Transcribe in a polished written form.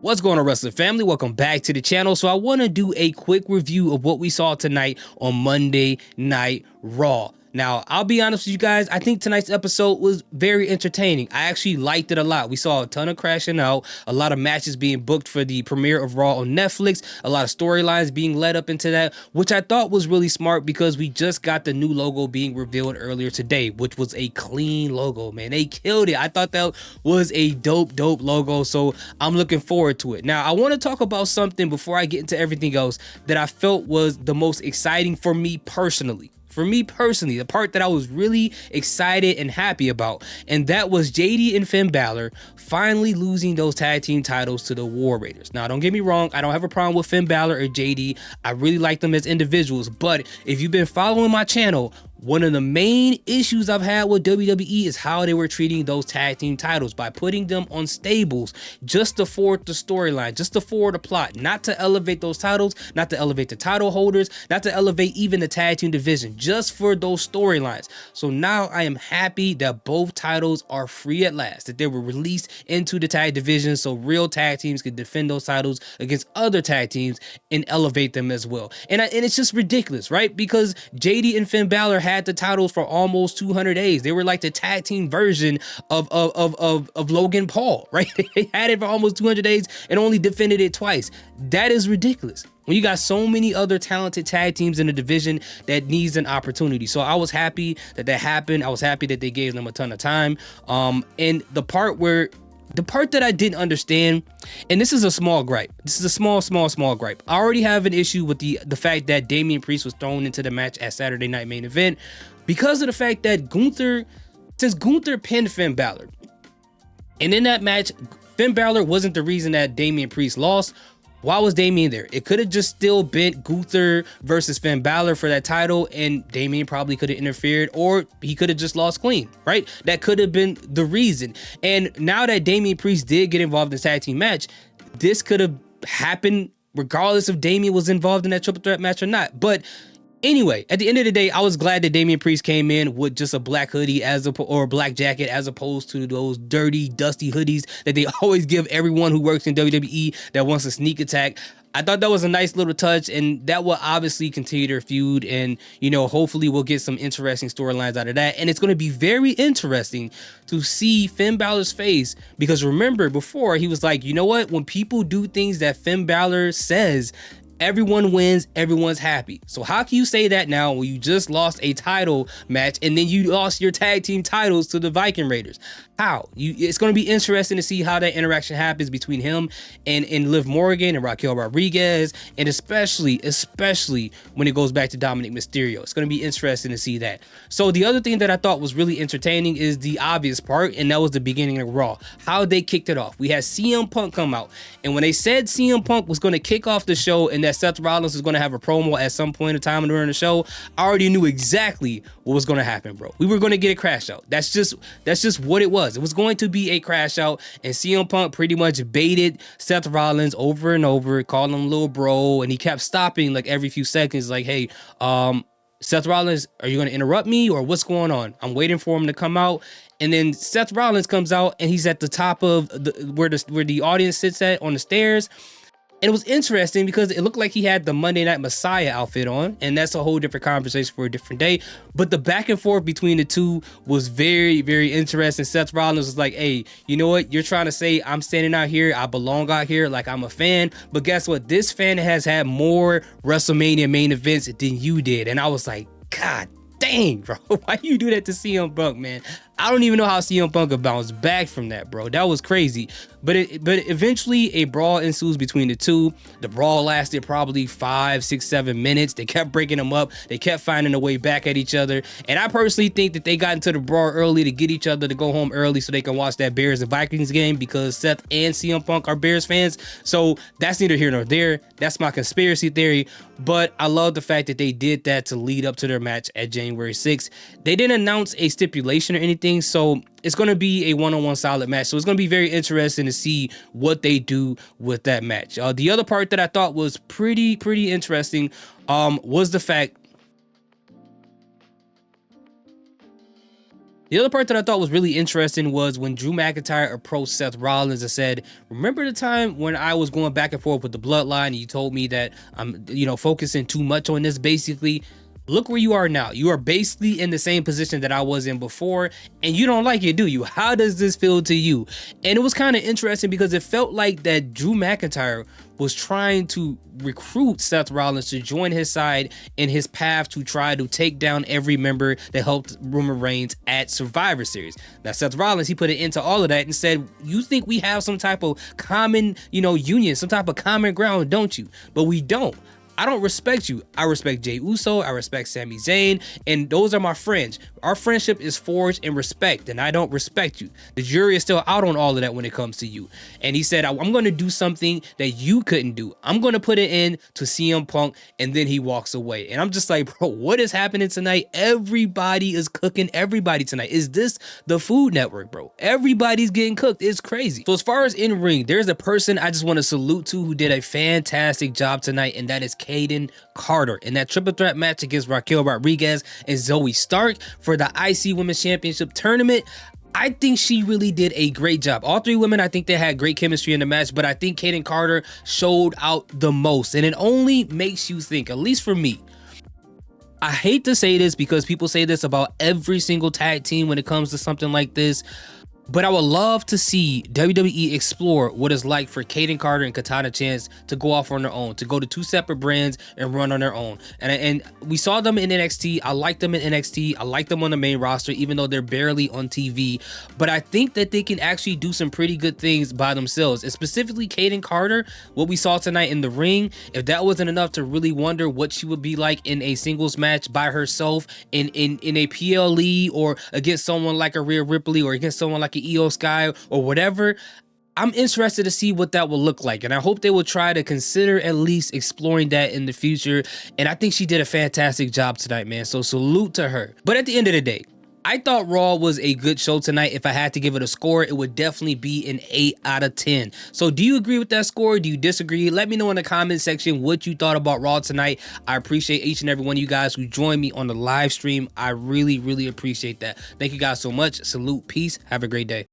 What's going on, wrestling family? Welcome back to the channel. So I want to do a quick review of what we saw tonight on Monday Night Raw. Now, I'll be honest with you guys, I think tonight's episode was very entertaining. I actually liked it a lot. We saw a ton of crashing out, a lot of matches being booked for the premiere of Raw on Netflix, a lot of storylines being led up into that, which I thought was really smart because we just got the new logo being revealed earlier today, which was a clean logo, man. They killed it. I thought that was a dope logo, so I'm looking forward to it. Now, I want to talk about something before I get into everything else that I felt was the most exciting for me personally. The part that I was really excited and happy about, and that was JD and Finn Balor finally losing those tag team titles to the War Raiders. Now, don't get me wrong, I don't have a problem with Finn Balor or JD. I really like them as individuals, but if you've been following my channel, one of the main issues I've had with WWE is how they were treating those tag team titles by putting them on stables just to forward the storyline, just to forward the plot, not to elevate those titles, not to elevate the title holders, not to elevate even the tag team division, just for those storylines. So now I am happy that both titles are free at last, that they were released into the tag division so real tag teams can defend those titles against other tag teams and elevate them as well. And it's just ridiculous, right? Because JD and Finn Balor had the titles for almost 200 days. They were like the tag team version of Logan Paul, right? They had it for almost 200 days and only defended it twice. That is ridiculous when you got so many other talented tag teams in the division that needs an opportunity. So I was happy that that happened. I was happy that they gave them a ton of time. And the part that I didn't understand, and this is a small gripe. This is a small gripe. I already have an issue with the fact that Damian Priest was thrown into the match at Saturday Night Main Event because of the fact that since Gunther pinned Finn Balor, and in that match, Finn Balor wasn't the reason that Damian Priest lost. Why was Damian there? It could have just still been Gunther versus Finn Balor for that title, and Damian probably could have interfered, or he could have just lost clean, right? That could have been the reason. And now that Damian Priest did get involved in the tag team match, this could have happened regardless if Damian was involved in that triple threat match or not. But anyway, at the end of the day, I was glad that Damian Priest came in with just a black hoodie or a black jacket as opposed to those dirty, dusty hoodies that they always give everyone who works in WWE that wants a sneak attack. I thought that was a nice little touch, and that will obviously continue their feud, and hopefully we'll get some interesting storylines out of that. And it's going to be very interesting to see Finn Balor's face, because remember before he was like, you know what, when people do things that Finn Balor says, everyone wins, everyone's happy. So how can you say that now when you just lost a title match and then you lost your tag team titles to the Viking Raiders? How? It's going to be interesting to see how that interaction happens between him and Liv Morgan and Raquel Rodriguez, and especially when it goes back to Dominic Mysterio. It's going to be interesting to see that. So the other thing that I thought was really entertaining is the obvious part, and that was the beginning of Raw. How they kicked it off. We had CM Punk come out, and when they said CM Punk was going to kick off the show and that Seth Rollins was going to have a promo at some point in time during the show, I already knew exactly what was going to happen, bro. We were going to get a crash out. That's just what it was. It was going to be a crash out, and CM Punk pretty much baited Seth Rollins over and over, calling him little bro, and he kept stopping like every few seconds, like, hey, Seth Rollins, are you going to interrupt me, or what's going on? I'm waiting for him to come out. And then Seth Rollins comes out, and he's at the top of where the audience sits at on the stairs. And it was interesting because it looked like he had the Monday Night Messiah outfit on, and that's a whole different conversation for a different day. But the back and forth between the two was very, very interesting. Seth Rollins was like, hey, you know what? You're trying to say I'm standing out here, I belong out here, like I'm a fan. But guess what? This fan has had more WrestleMania main events than you did. And I was like, God dang, bro, why you do that to CM Punk, man? I don't even know how CM Punk could bounce back from that, bro. That was crazy. But eventually a brawl ensues between the two. The brawl lasted probably 5, 6, 7 minutes. They kept breaking them up. They kept finding a way back at each other. And I personally think that they got into the brawl early to get each other to go home early so they can watch that Bears and Vikings game, because Seth and CM Punk are Bears fans. So that's neither here nor there. That's my conspiracy theory. But I love the fact that they did that to lead up to their match at January 6th. They didn't announce a stipulation or anything, so it's going to be a one-on-one solid match. So it's going to be very interesting to see what they do with that match. The other part that I thought was pretty interesting was the fact The other part that I thought was really interesting was when Drew McIntyre approached Seth Rollins and said, "Remember the time when I was going back and forth with the bloodline and you told me that I'm, focusing too much on this basically? Look where you are now. You are basically in the same position that I was in before, and you don't like it, do you? How does this feel to you?" And it was kind of interesting because it felt like that Drew McIntyre was trying to recruit Seth Rollins to join his side in his path to try to take down every member that helped Roman Reigns at Survivor Series. Now, Seth Rollins, he put it into all of that and said, "You think we have some type of common, union, some type of common ground, don't you? But we don't. I don't respect you. I respect Jey Uso. I respect Sami Zayn. And those are my friends. Our friendship is forged in respect, and I don't respect you. The jury is still out on all of that when it comes to you." And he said, "I'm going to do something that you couldn't do. I'm going to put it in to CM Punk," and then he walks away. And I'm just like, bro, what is happening tonight? Everybody is cooking everybody tonight. Is this the Food Network, bro? Everybody's getting cooked. It's crazy. So as far as in ring, there's a person I just want to salute to who did a fantastic job tonight, and that is Kayden Carter in that triple threat match against Raquel Rodriguez and Zoe Stark for the IC Women's Championship tournament. I think she really did a great job. All three women, I think they had great chemistry in the match, but I think Kayden Carter showed out the most. And it only makes you think, at least for me, I hate to say this because people say this about every single tag team when it comes to something like this, but I would love to see WWE explore what it's like for Kayden Carter and Katana Chance to go off on their own, to go to two separate brands and run on their own. And we saw them in NXT. I like them in NXT. I like them on the main roster, even though they're barely on TV. But I think that they can actually do some pretty good things by themselves. And specifically Kayden Carter, what we saw tonight in the ring, if that wasn't enough to really wonder what she would be like in a singles match by herself in a PLE or against someone like a Rhea Ripley or against someone like Io Sky or whatever, I'm interested to see what that will look like, and I hope they will try to consider at least exploring that in the future. And I think she did a fantastic job tonight, man, so salute to her. But at the end of the day, I thought Raw was a good show tonight. If I had to give it a score, it would definitely be an 8 out of 10. So do you agree with that score? Do you disagree? Let me know in the comment section what you thought about Raw tonight. I appreciate each and every one of you guys who joined me on the live stream. I really, really appreciate that. Thank you guys so much. Salute, peace, have a great day.